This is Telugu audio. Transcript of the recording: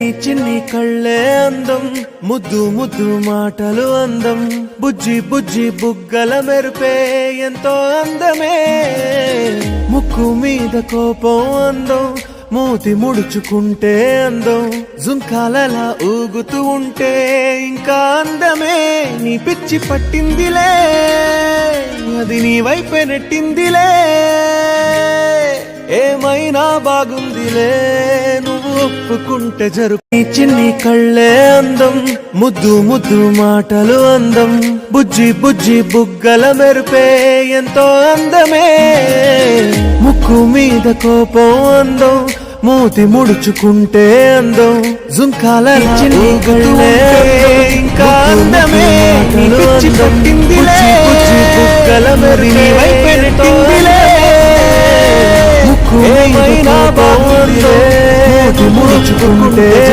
చిన్ని కళ్ళే అందం, ముద్దు ముద్దు మాటలు అందం, బుజ్జి బుజ్జి బుగ్గల మెరుపే ఎంతో అందమే. ముక్కు మీద కోపం అందం, మూతి ముడుచుకుంటే అందం, జుంకాలలా ఊగుతూ ఉంటే ఇంకా అందమే. నీ పిచ్చి పట్టిందిలే, అది నీ వైపే నెట్టిందిలే. ఏమైనా బాగుందిలే, నువ్వు ఒప్పుకుంటే జరుగు. చిన్ని కళ్ళే అందం, ముద్దు ముద్దు మాటలు అందం, బుజ్జి బుజ్జి బుగ్గల మెరుపే ఎంతో అందమే. ముక్కు మీద కోపం అందం, మూతి ముడుచుకుంటే అందం, జుంకాలలా ఊగుతుంటే ఇంకా అందమే. నీ పిచ్చి పట్టిందిలే, బుగ్గల మెరుపే వైపే నెట్టిందిలే. ఏమైనా బాగుందిలే, మూతి ముడుచుకుంటే